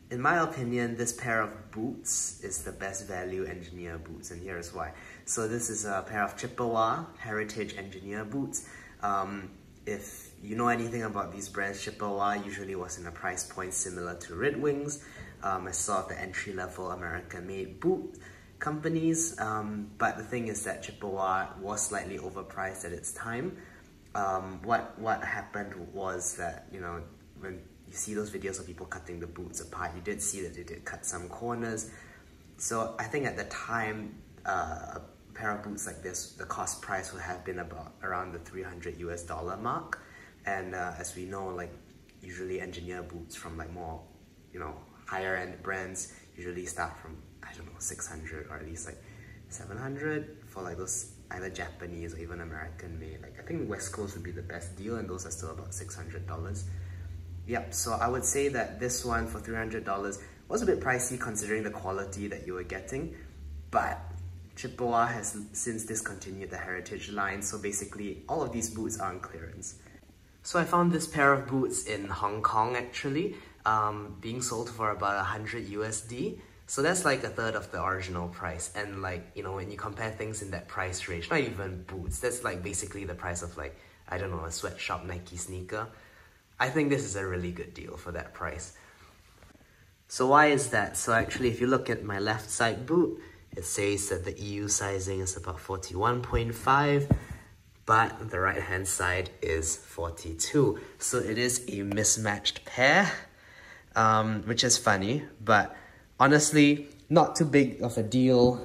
in my opinion, this pair of boots is the best value engineer boots, and here's why. So this is a pair of Chippewa Heritage Engineer boots. If you know anything about these brands, Chippewa usually was in a price point similar to Red Wings. I saw the entry-level American-made boot companies, but the thing is that Chippewa was slightly overpriced at its time. What happened was that, you know, when you see those videos of people cutting the boots apart, you did see that they did cut some corners. So I think at the time, a pair of boots like this, the cost price would have been around the $300 US mark. And as we know, like usually engineer boots from like more, you know, higher end brands usually start from, I don't know, 600 or at least like 700 for like those either Japanese or even American made. Like I think Wesco's would be the best deal, and those are still about $600. Yep, so I would say that this one for $300 was a bit pricey considering the quality that you were getting, but Chippewa has since discontinued the Heritage line, so basically all of these boots are on clearance. So I found this pair of boots in Hong Kong actually, being sold for about 100 USD. So that's like a third of the original price. And like, you know, when you compare things in that price range, not even boots, that's like basically the price of like, I don't know, a sweatshop Nike sneaker. I think this is a really good deal for that price. So why is that? So actually, if you look at my left side boot, it says that the EU sizing is about 41.5, but the right hand side is 42. So it is a mismatched pair, which is funny, but honestly, not too big of a deal.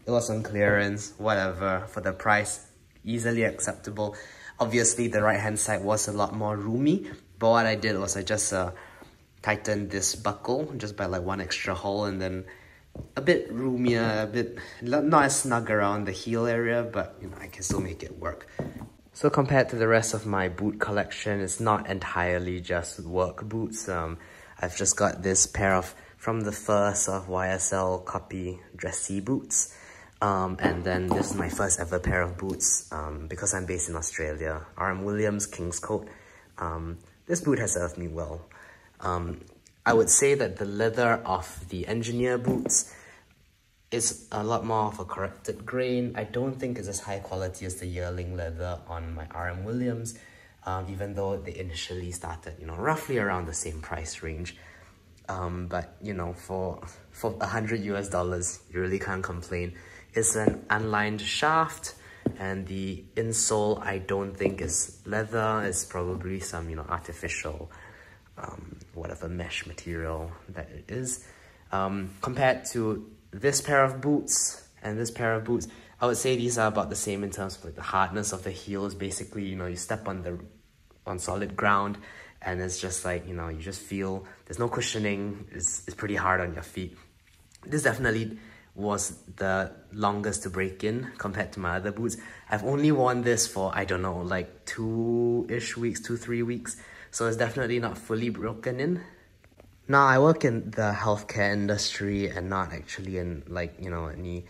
It was on clearance, whatever, for the price, easily acceptable. Obviously, the right hand side was a lot more roomy, but what I did was I just tightened this buckle just by like one extra hole, and then a bit roomier, a bit not as snug around the heel area, but you know, I can still make it work. So compared to the rest of my boot collection, it's not entirely just work boots. I've just got this pair of from the first of YSL copy dressy boots. And then this is my first ever pair of boots because I'm based in Australia. RM Williams Kingscoat. This boot has served me well. I would say that the leather of the engineer boots is a lot more of a corrected grain. I don't think it's as high quality as the yearling leather on my RM Williams, even though they initially started, you know, roughly around the same price range. But you know, for $100 US, you really can't complain. It's an unlined shaft, and the insole I don't think is leather. It's probably some, you know, artificial, whatever mesh material that it is. Compared to this pair of boots and this pair of boots, I would say these are about the same in terms of like the hardness of the heels. Basically, you know, you step on solid ground, and it's just like, you know, you just feel there's no cushioning. It's pretty hard on your feet. This definitely was the longest to break in compared to my other boots. I've only worn this for, I don't know, like 2-3 weeks. So it's definitely not fully broken in. Now, I work in the healthcare industry and not actually in like, you know, any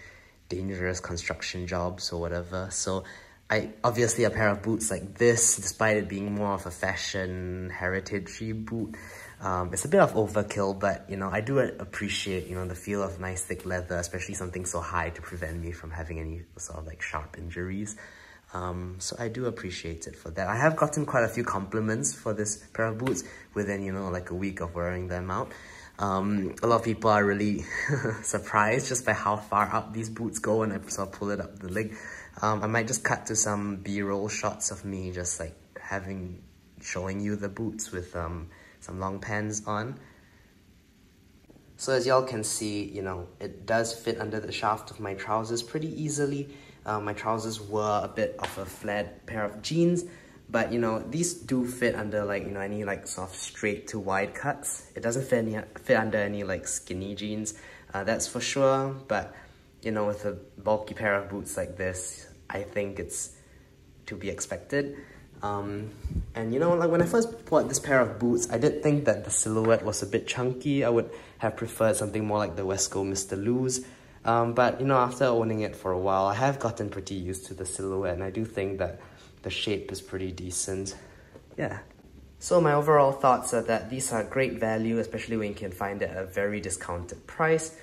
dangerous construction jobs or whatever. So obviously a pair of boots like this, despite it being more of a fashion heritage-y boot, it's a bit of overkill, but you know, I do appreciate, you know, the feel of nice thick leather, especially something so high to prevent me from having any sort of like sharp injuries. So I do appreciate it for that. I have gotten quite a few compliments for this pair of boots within, you know, like a week of wearing them out. A lot of people are really surprised just by how far up these boots go when I sort of pull it up the leg. I might just cut to some B-roll shots of me just like showing you the boots with some long pants on. So as y'all can see, you know, it does fit under the shaft of my trousers pretty easily. My trousers were a bit of a flat pair of jeans, but you know, these do fit under like, you know, any like sort of straight to wide cuts. It doesn't fit under any like skinny jeans, that's for sure. But you know, with a bulky pair of boots like this, I think it's to be expected. And you know, like when I first bought this pair of boots, I did think that the silhouette was a bit chunky. I would have preferred something more like the Wesco Mr. Loose. But you know, after owning it for a while, I have gotten pretty used to the silhouette, and I do think that the shape is pretty decent. Yeah. So my overall thoughts are that these are great value, especially when you can find it at a very discounted price.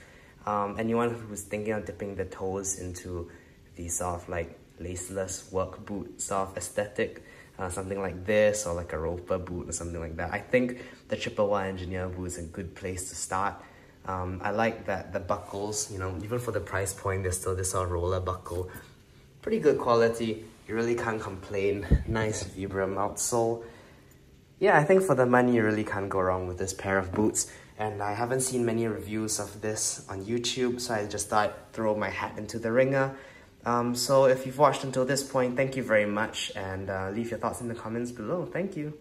Anyone who's thinking of dipping their toes into the sort of like laceless work boot sort of aesthetic, something like this, or like a roper boot or something like that, I think the Chippewa engineer boot is a good place to start. I like that the buckles, you know, even for the price point, there's still this sort of roller buckle. Pretty good quality, you really can't complain. Nice Vibram outsole. Yeah, I think for the money, you really can't go wrong with this pair of boots. And I haven't seen many reviews of this on YouTube, so I just thought I'd throw my hat into the ringer. So if you've watched until this point, thank you very much, and leave your thoughts in the comments below. Thank you.